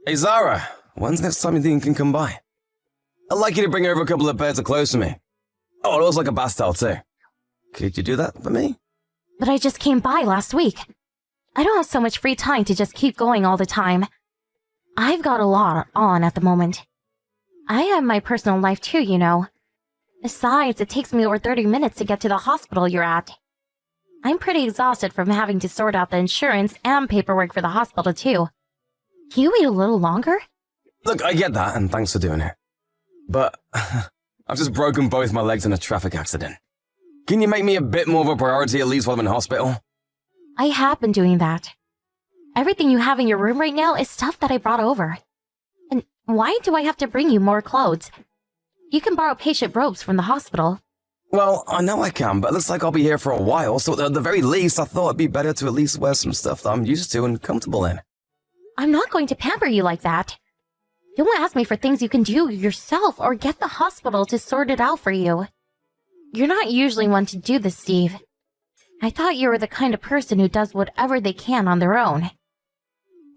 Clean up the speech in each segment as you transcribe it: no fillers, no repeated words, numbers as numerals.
Hey Zara, when's the next time you think you can come by? I'd like you to bring over a couple of pairs of clothes for me. Oh, it looks like a bath towel too. Could you do that for me? But I just came by last week. I don't have so much free time to just keep going all the time. I've got a lot on at the moment. I have my personal life too, you know. Besides, it takes me over 30 minutes to get to the hospital you're at. I'm pretty exhausted from having to sort out the insurance and paperwork for the hospital too. Can you wait a little longer? Look, I get that, and thanks for doing it. But I've just broken both my legs in a traffic accident. Can you make me a bit more of a priority at least while I'm in hospital? I have been doing that. Everything you have in your room right now is stuff that I brought over. And why do I have to bring you more clothes? You can borrow patient robes from the hospital. Well, I know I can, but it looks like I'll be here for a while, so at the very least, I thought it'd be better to at least wear some stuff that I'm used to and comfortable in. I'm not going to pamper you like that. Don't ask me for things you can do yourself or get the hospital to sort it out for you. You're not usually one to do this, Steve. I thought you were the kind of person who does whatever they can on their own.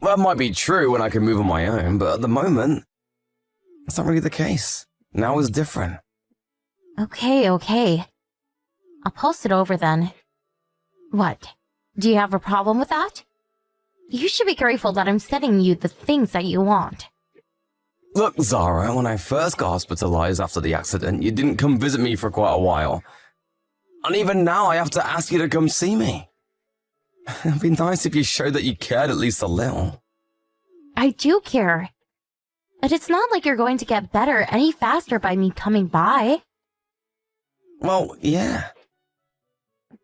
Well, that might be true when I can move on my own, but at the moment, that's not really the case. Now is different. Okay. I'll post it over then. What? Do you have a problem with that? You should be grateful that I'm sending you the things that you want. Look, Zara, when I first got hospitalized after the accident, you didn't come visit me for quite a while. And even now, I have to ask you to come see me. It'd be nice if you showed that you cared at least a little. I do care. But it's not like you're going to get better any faster by me coming by. Well, yeah.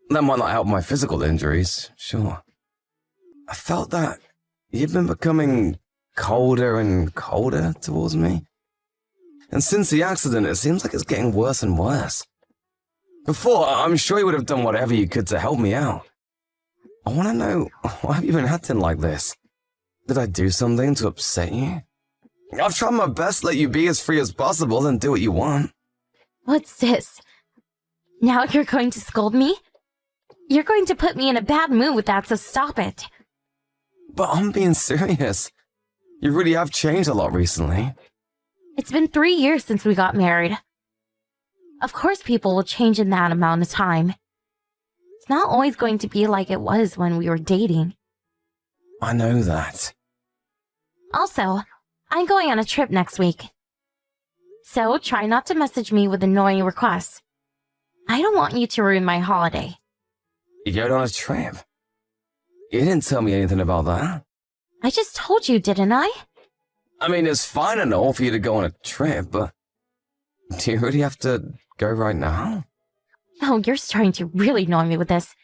That might not help my physical injuries, sure. I felt that you've been becoming colder and colder towards me. And since the accident, it seems like it's getting worse and worse. Before, I'm sure you would have done whatever you could to help me out. I want to know, why have you been acting like this? Did I do something to upset you? I've tried my best to let you be as free as possible and do what you want. What's this? Now you're going to scold me? You're going to put me in a bad mood with that, so stop it. But I'm being serious. You really have changed a lot recently. It's been 3 years since we got married. Of course people will change in that amount of time. It's not always going to be like it was when we were dating. I know that. Also, I'm going on a trip next week. So try not to message me with annoying requests. I don't want you to ruin my holiday. You're going on a trip? You didn't tell me anything about that. I just told you, didn't I? I mean, it's fine and all for you to go on a trip, but do you really have to go right now? Oh, you're starting to really annoy me with this.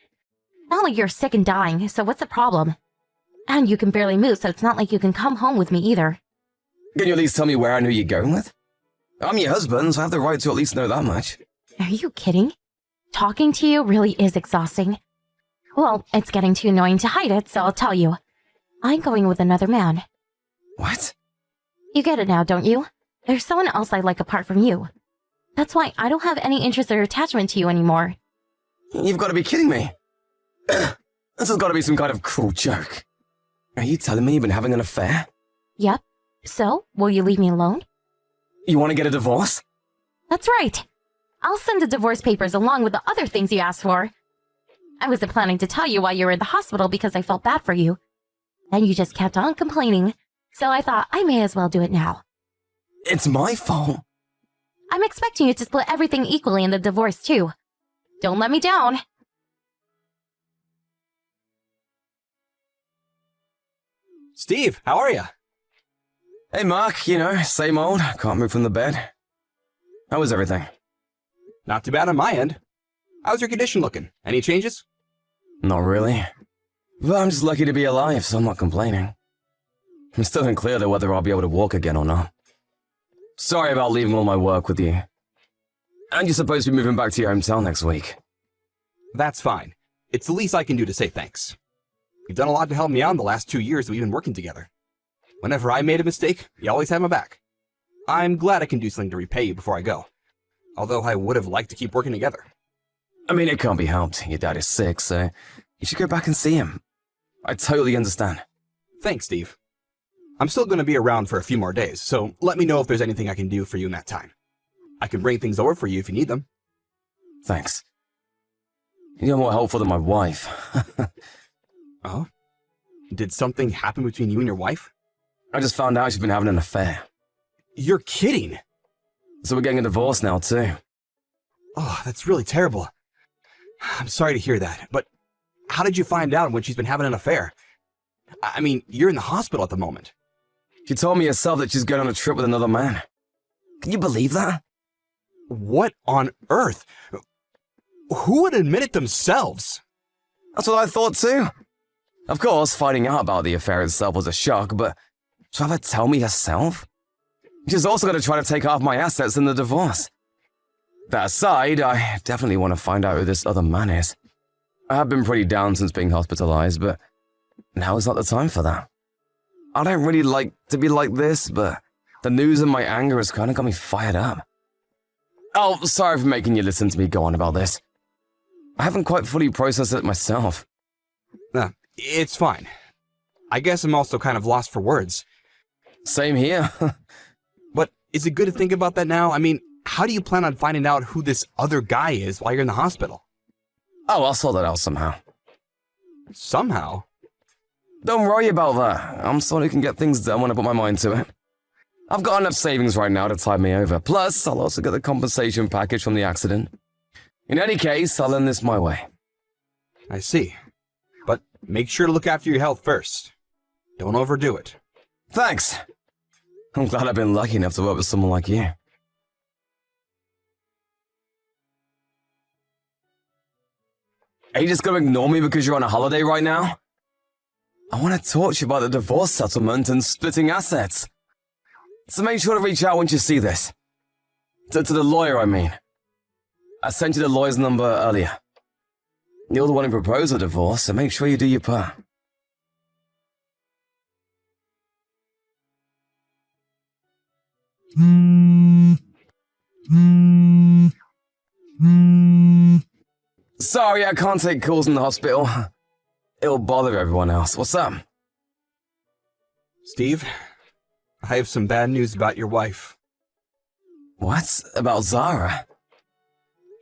Not like you're sick and dying, so what's the problem? And you can barely move, so it's not like you can come home with me either. Can you at least tell me where I know you're going with? I'm your husband, so I have the right to at least know that much. Are you kidding? Talking to you really is exhausting. Well, it's getting too annoying to hide it, so I'll tell you. I'm going with another man. What? You get it now, don't you? There's someone else I like apart from you. That's why I don't have any interest or attachment to you anymore. You've got to be kidding me. This has got to be some kind of cruel joke. Are you telling me you've been having an affair? Yep. So, will you leave me alone? You want to get a divorce? That's right. I'll send the divorce papers along with the other things you asked for. I wasn't planning to tell you while you were in the hospital because I felt bad for you. And you just kept on complaining, so I thought I may as well do it now. It's my fault. I'm expecting you to split everything equally in the divorce too. Don't let me down. Steve, how are you? Hey Mark, you know, same old, can't move from the bed. How was everything? Not too bad on my end. How's your condition looking? Any changes? Not really. But I'm just lucky to be alive, so I'm not complaining. I'm still unclear though whether I'll be able to walk again or not. Sorry about leaving all my work with you. And you're supposed to be moving back to your hometown next week. That's fine. It's the least I can do to say thanks. You've done a lot to help me out in the last 2 years we've been working together. Whenever I made a mistake, you always had my back. I'm glad I can do something to repay you before I go. Although I would have liked to keep working together. I mean, it can't be helped. Your dad is sick, so you should go back and see him. I totally understand. Thanks, Steve. I'm still going to be around for a few more days, so let me know if there's anything I can do for you in that time. I can bring things over for you if you need them. Thanks. You're more helpful than my wife. Oh? Did something happen between you and your wife? I just found out she's been having an affair. You're kidding! So we're getting a divorce now, too. Oh, that's really terrible. I'm sorry to hear that, but how did you find out when she's been having an affair? I mean, you're in the hospital at the moment. She told me herself that she's going on a trip with another man. Can you believe that? What on earth? Who would admit it themselves? That's what I thought, too. Of course, finding out about the affair itself was a shock, but to have her tell me herself? She's also going to try to take half my assets in the divorce. That aside, I definitely want to find out who this other man is. I have been pretty down since being hospitalized, but now is not the time for that. I don't really like to be like this, but the news and my anger has kind of got me fired up. Oh, sorry for making you listen to me go on about this. I haven't quite fully processed it myself. It's fine. I guess I'm also kind of lost for words. Same here. But is it good to think about that now? I mean, how do you plan on finding out who this other guy is while you're in the hospital? Oh, I'll sort that out somehow. Somehow? Don't worry about that. I'm someone who can get things done when I put my mind to it. I've got enough savings right now to tide me over. Plus, I'll also get the compensation package from the accident. In any case, I'll end this my way. I see. But make sure to look after your health first. Don't overdo it. Thanks. I'm glad I've been lucky enough to work with someone like you. Are you just gonna ignore me because you're on a holiday right now? I want to talk to you about the divorce settlement and splitting assets. So make sure to reach out once you see this. To the lawyer, I mean. I sent you the lawyer's number earlier. You're the one who proposed the divorce, so make sure you do your part. Sorry, I can't take calls in the hospital. It'll bother everyone else. What's up? Steve, I have some bad news about your wife. What? About Zara?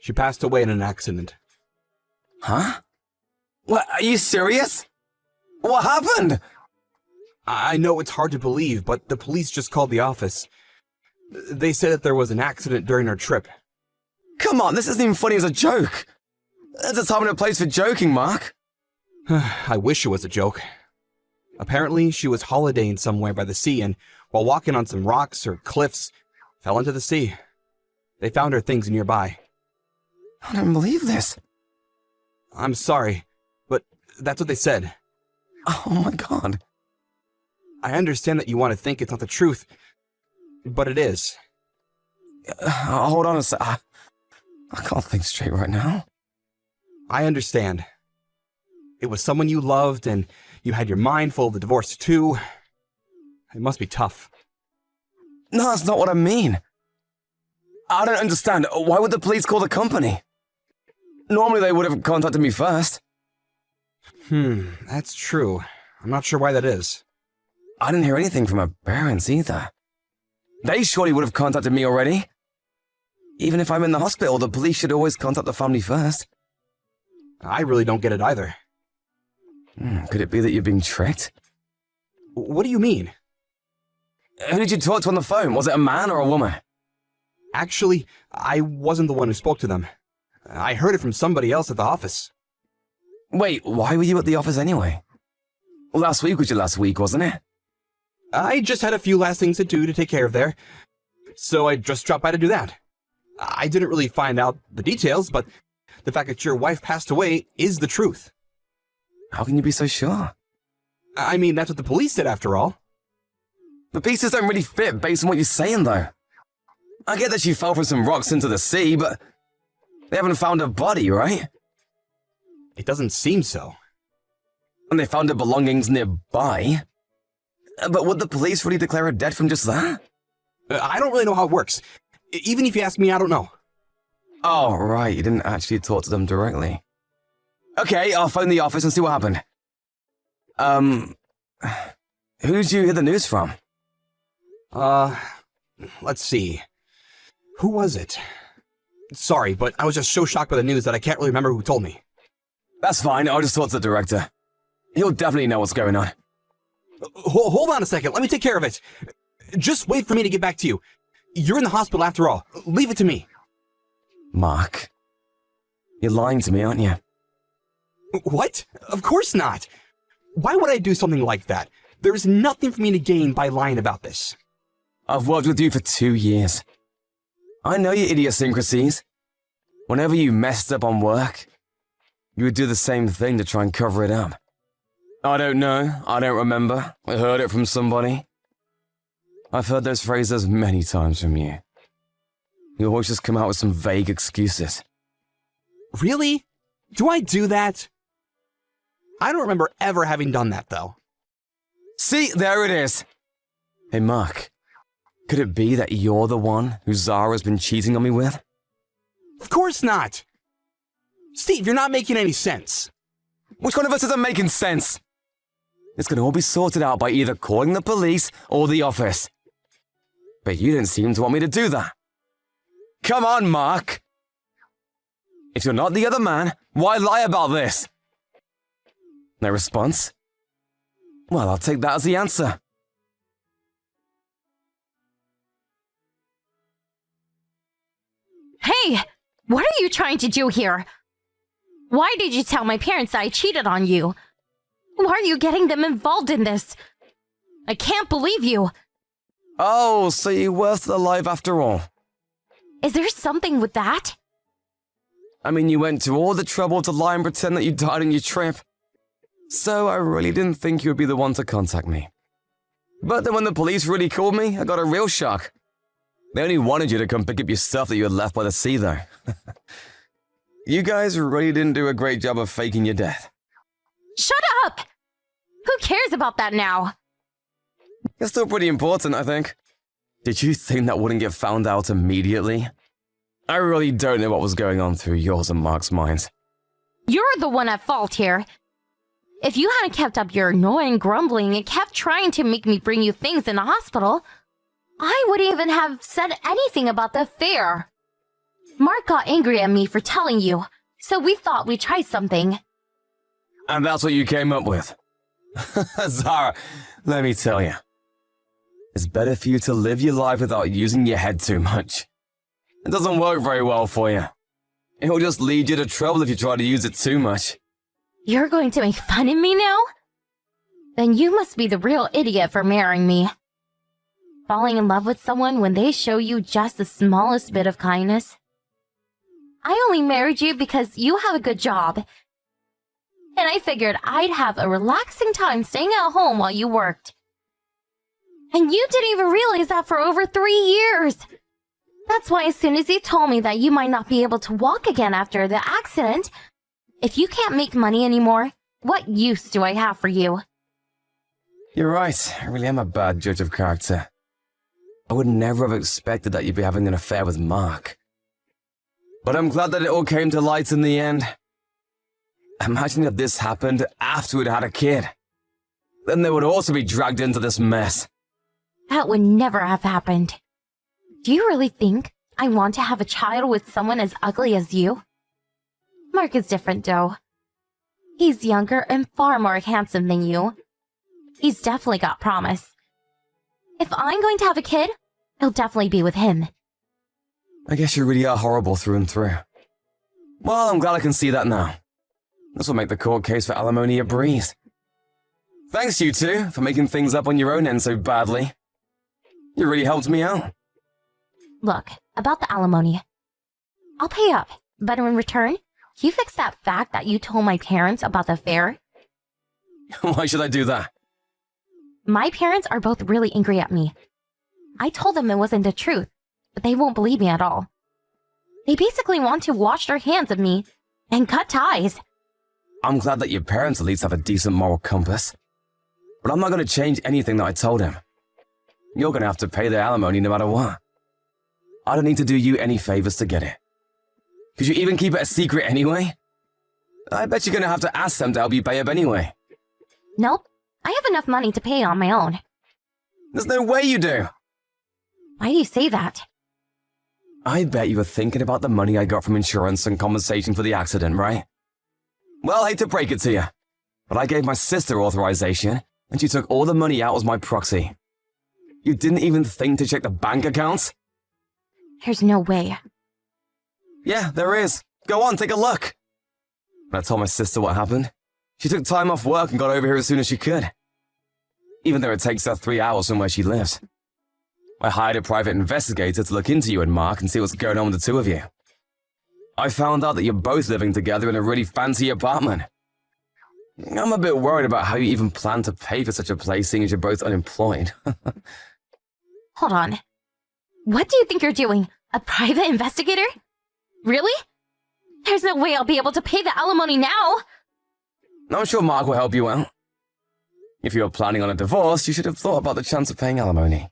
She passed away in an accident. Huh? What? Are you serious? What happened? I know it's hard to believe, but the police just called the office. They said that there was an accident during her trip. Come on, this isn't even funny as a joke. There's a time and a place for joking, Mark. I wish it was a joke. Apparently, she was holidaying somewhere by the sea and, while walking on some rocks or cliffs, fell into the sea. They found her things nearby. I don't believe this. I'm sorry, but that's what they said. Oh my god. I understand that you want to think it's not the truth, but it is. Hold on a sec. I can't think straight right now. I understand. It was someone you loved, and you had your mind full of the divorce too. It must be tough. No, that's not what I mean. I don't understand. Why would the police call the company? Normally they would have contacted me first. That's true. I'm not sure why that is. I didn't hear anything from her parents either. They surely would have contacted me already. Even if I'm in the hospital, the police should always contact the family first. I really don't get it either. Could it be that you're being tricked? What do you mean? Who did you talk to on the phone? Was it a man or a woman? Actually, I wasn't the one who spoke to them. I heard it from somebody else at the office. Wait, why were you at the office anyway? Last week was your last week, wasn't it? I just had a few last things to do to take care of there, so I just dropped by to do that. I didn't really find out the details, but the fact that your wife passed away is the truth. How can you be so sure? I mean, that's what the police said after all. The pieces don't really fit based on what you're saying, though. I get that she fell from some rocks into the sea, but they haven't found her body, right? It doesn't seem so. And they found her belongings nearby. But would the police really declare her dead from just that? I don't really know how it works. Even if you ask me, I don't know. Oh, right, you didn't actually talk to them directly. Okay, I'll phone the office and see what happened. Who'd you hear the news from? Let's see. Who was it? Sorry, but I was just so shocked by the news that I can't really remember who told me. That's fine, I'll just talk to the director. He'll definitely know what's going on. Hold on a second, let me take care of it. Just wait for me to get back to you. You're in the hospital after all. Leave it to me. Mark, you're lying to me, aren't you? What? Of course not. Why would I do something like that? There's nothing for me to gain by lying about this. I've worked with you for 2 years. I know your idiosyncrasies. Whenever you messed up on work, you would do the same thing to try and cover it up. I don't know, I don't remember. I heard it from somebody. I've heard those phrases many times from you. You always just come out with some vague excuses. Really? Do I do that? I don't remember ever having done that, though. See, there it is. Hey, Mark. Could it be that you're the one who Zara's been cheating on me with? Of course not. Steve, you're not making any sense. Which one of us isn't making sense? It's gonna all be sorted out by either calling the police or the office. But you didn't seem to want me to do that. Come on, Mark. If you're not the other man, why lie about this? No response? Well, I'll take that as the answer. Hey, what are you trying to do here? Why did you tell my parents I cheated on you? Why are you getting them involved in this? I can't believe you. Oh, so you were still alive after all. Is there something with that? I mean, you went to all the trouble to lie and pretend that you died on your trip. So I really didn't think you would be the one to contact me. But then when the police really called me, I got a real shock. They only wanted you to come pick up your stuff that you had left by the sea, though. You guys really didn't do a great job of faking your death. Shut up! Who cares about that now? It's still pretty important, I think. Did you think that wouldn't get found out immediately? I really don't know what was going on through yours and Mark's minds. You're the one at fault here. If you hadn't kept up your annoying grumbling and kept trying to make me bring you things in the hospital, I wouldn't even have said anything about the affair. Mark got angry at me for telling you, so we thought we'd try something. And that's what you came up with. Zara, let me tell you. It's better for you to live your life without using your head too much. It doesn't work very well for you. It will just lead you to trouble if you try to use it too much. You're going to make fun of me now? Then you must be the real idiot for marrying me. Falling in love with someone when they show you just the smallest bit of kindness. I only married you because you have a good job. And I figured I'd have a relaxing time staying at home while you worked. And you didn't even realize that for over 3 years. That's why as soon as you told me that you might not be able to walk again after the accident, if you can't make money anymore, what use do I have for you? You're right, I really am a bad judge of character. I would never have expected that you'd be having an affair with Mark. But I'm glad that it all came to light in the end. Imagine if this happened after we'd had a kid. Then they would also be dragged into this mess. That would never have happened. Do you really think I want to have a child with someone as ugly as you? Mark is different, though. He's younger and far more handsome than you. He's definitely got promise. If I'm going to have a kid, it'll definitely be with him. I guess you really are horrible through and through. Well, I'm glad I can see that now. This will make the court case for alimony a breeze. Thanks, you two, for making things up on your own end so badly. You really helped me out. Look, about the alimony. I'll pay up, but in return, can you fix that fact that you told my parents about the affair? Why should I do that? My parents are both really angry at me. I told them it wasn't the truth, but they won't believe me at all. They basically want to wash their hands of me and cut ties. I'm glad that your parents at least have a decent moral compass. But I'm not going to change anything that I told him. You're going to have to pay the alimony no matter what. I don't need to do you any favors to get it. Could you even keep it a secret anyway? I bet you're going to have to ask them to help you pay up anyway. Nope, I have enough money to pay on my own. There's no way you do. Why do you say that? I bet you were thinking about the money I got from insurance and compensation for the accident, right? Well, I hate to break it to you, but I gave my sister authorization, and she took all the money out as my proxy. You didn't even think to check the bank accounts? There's no way. Yeah, there is. Go on, take a look. When I told my sister what happened, she took time off work and got over here as soon as she could. Even though it takes her 3 hours from where she lives. I hired a private investigator to look into you and Mark and see what's going on with the two of you. I found out that you're both living together in a really fancy apartment. I'm a bit worried about how you even plan to pay for such a place, seeing as you're both unemployed. Hold on. What do you think you're doing? A private investigator? Really? There's no way I'll be able to pay the alimony now. I'm sure Mark will help you out. If you were planning on a divorce, you should have thought about the chance of paying alimony.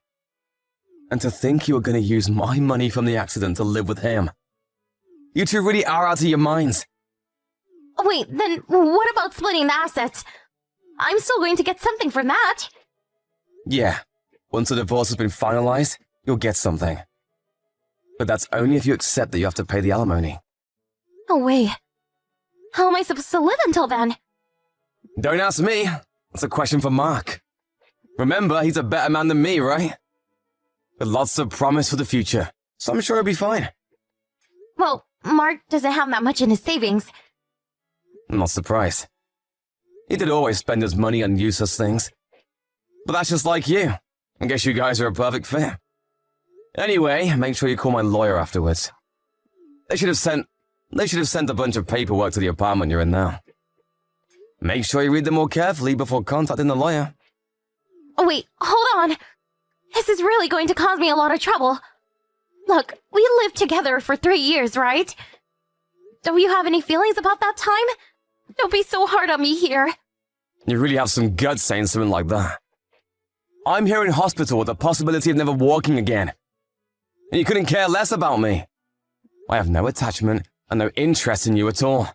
And to think you were going to use my money from the accident to live with him. You two really are out of your minds. Wait, then what about splitting the assets? I'm still going to get something from that. Yeah, once the divorce has been finalized, you'll get something. But that's only if you accept that you have to pay the alimony. No way. How am I supposed to live until then? Don't ask me. That's a question for Mark. Remember, he's a better man than me, right? With lots of promise for the future, so I'm sure he'll be fine. Well, Mark doesn't have that much in his savings. I'm not surprised. He did always spend his money on useless things. But that's just like you. I guess you guys are a perfect fit. Anyway, make sure you call my lawyer afterwards. They should have sent a bunch of paperwork to the apartment you're in now. Make sure you read them more carefully before contacting the lawyer. Oh, wait, hold on. This is really going to cause me a lot of trouble. Look, we lived together for 3 years, right? Don't you have any feelings about that time? Don't be so hard on me here. You really have some guts saying something like that. I'm here in hospital with the possibility of never walking again. And you couldn't care less about me. I have no attachment and no interest in you at all.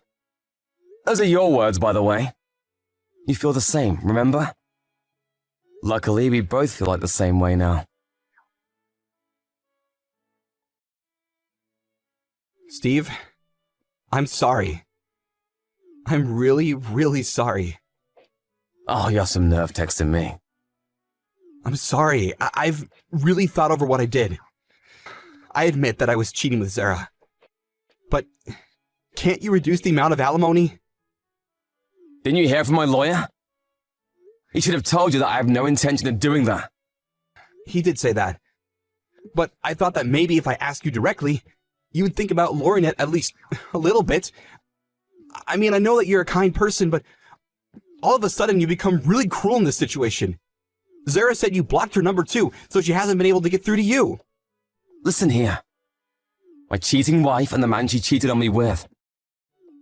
Those are your words, by the way. You feel the same, remember? Luckily, we both feel like the same way now. Steve, I'm sorry. I'm really, really sorry. Oh, you have some nerve texting me. I'm sorry. I've really thought over what I did. I admit that I was cheating with Zara. But can't you reduce the amount of alimony? Didn't you hear from my lawyer? He should have told you that I have no intention of doing that. He did say that. But I thought that maybe if I asked you directly, you would think about lowering it at least a little bit. I mean, I know that you're a kind person, but all of a sudden you become really cruel in this situation. Zara said you blocked her number too, so she hasn't been able to get through to you. Listen here. My cheating wife and the man she cheated on me with.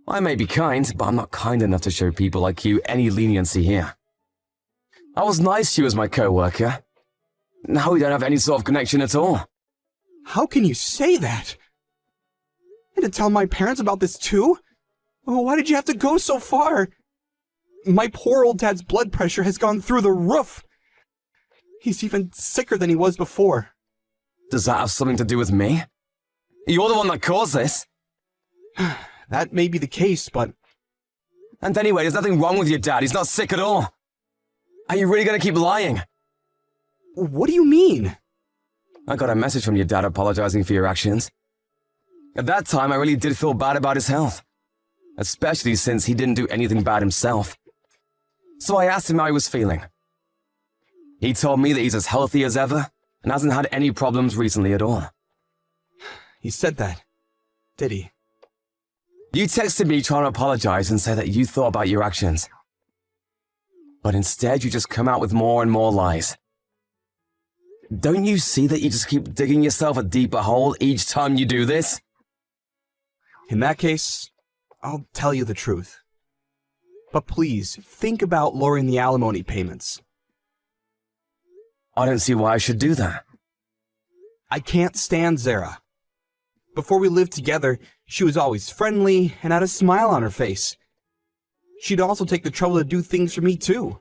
I may be kind, but I'm not kind enough to show people like you any leniency here. I was nice to you as my co-worker. Now we don't have any sort of connection at all. How can you say that? I had to tell my parents about this too? Oh, why did you have to go so far? My poor old dad's blood pressure has gone through the roof. He's even sicker than he was before. Does that have something to do with me? You're the one that caused this. That may be the case, but... And anyway, there's nothing wrong with your dad. He's not sick at all. Are you really going to keep lying? What do you mean? I got a message from your dad apologizing for your actions. At that time, I really did feel bad about his health. Especially since he didn't do anything bad himself. So I asked him how he was feeling. He told me that he's as healthy as ever and hasn't had any problems recently at all. He said that, did he? You texted me trying to apologize and say that you thought about your actions. But instead, you just come out with more and more lies. Don't you see that you just keep digging yourself a deeper hole each time you do this? In that case, I'll tell you the truth. But please, think about lowering the alimony payments. I don't see why I should do that. I can't stand Zara. Before we lived together, she was always friendly and had a smile on her face. She'd also take the trouble to do things for me too.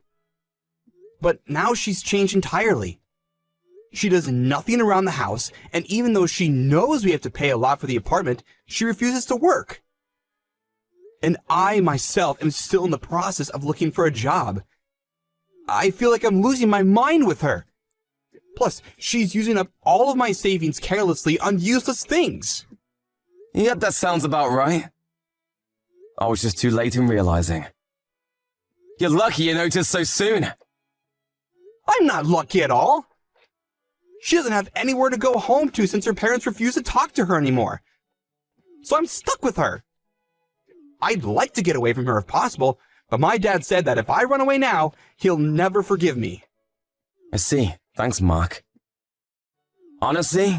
But now she's changed entirely. She does nothing around the house, and even though she knows we have to pay a lot for the apartment, she refuses to work. And I, myself, am still in the process of looking for a job. I feel like I'm losing my mind with her. Plus, she's using up all of my savings carelessly on useless things. Yep, that sounds about right. I was just too late in realizing. You're lucky you noticed so soon. I'm not lucky at all. She doesn't have anywhere to go home to since her parents refuse to talk to her anymore. So I'm stuck with her. I'd like to get away from her if possible, but my dad said that if I run away now, he'll never forgive me. I see. Thanks, Mark. Honestly,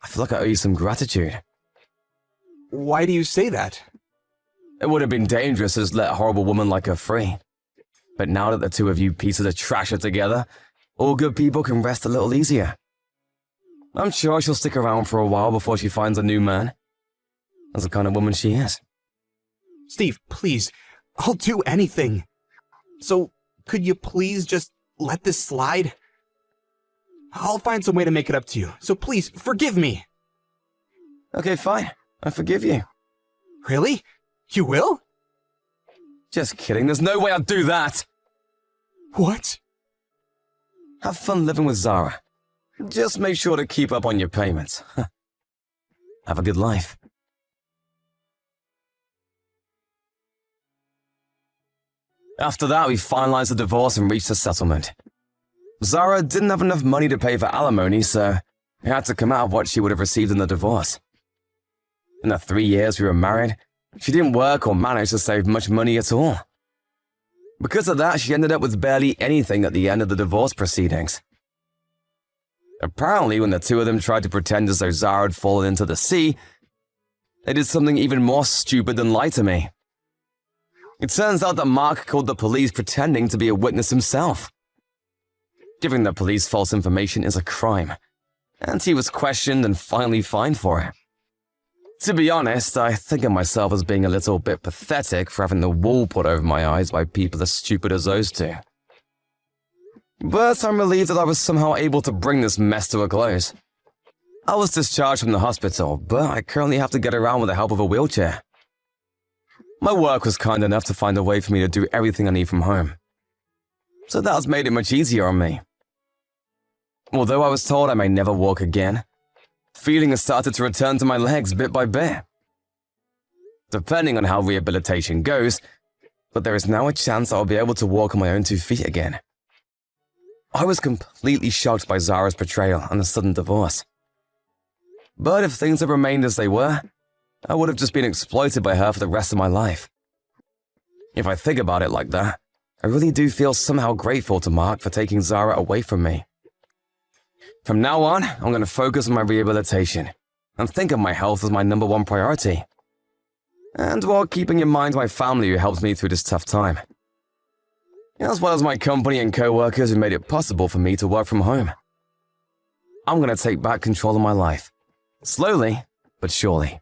I feel like I owe you some gratitude. Why do you say that? It would have been dangerous to just let a horrible woman like her free. But now that the two of you pieces of trash are together, all good people can rest a little easier. I'm sure she'll stick around for a while before she finds a new man. That's the kind of woman she is. Steve, please, I'll do anything. So, could you please just let this slide? I'll find some way to make it up to you, so please, forgive me. Okay, fine. I forgive you. Really? You will? Just kidding. There's no way I'd do that. What? Have fun living with Zara. Just make sure to keep up on your payments. Have a good life. After that, we finalized the divorce and reached a settlement. Zara didn't have enough money to pay for alimony, so it had to come out of what she would have received in the divorce. In the 3 years we were married, she didn't work or manage to save much money at all. Because of that, she ended up with barely anything at the end of the divorce proceedings. Apparently, when the two of them tried to pretend as though Zara had fallen into the sea, they did something even more stupid than lie to me. It turns out that Mark called the police pretending to be a witness himself. Giving the police false information is a crime, and he was questioned and finally fined for it. To be honest, I think of myself as being a little bit pathetic for having the wool put over my eyes by people as stupid as those two. But I'm relieved that I was somehow able to bring this mess to a close. I was discharged from the hospital, but I currently have to get around with the help of a wheelchair. My work was kind enough to find a way for me to do everything I need from home. So that has made it much easier on me. Although I was told I may never walk again, feeling has started to return to my legs bit by bit. Depending on how rehabilitation goes, but there is now a chance I'll be able to walk on my own 2 feet again. I was completely shocked by Zara's betrayal and the sudden divorce. But if things had remained as they were, I would have just been exploited by her for the rest of my life. If I think about it like that, I really do feel somehow grateful to Mark for taking Zara away from me. From now on, I'm going to focus on my rehabilitation and think of my health as my #1 priority. And while keeping in mind my family who helped me through this tough time. As well as my company and co-workers who made it possible for me to work from home. I'm going to take back control of my life. Slowly, but surely.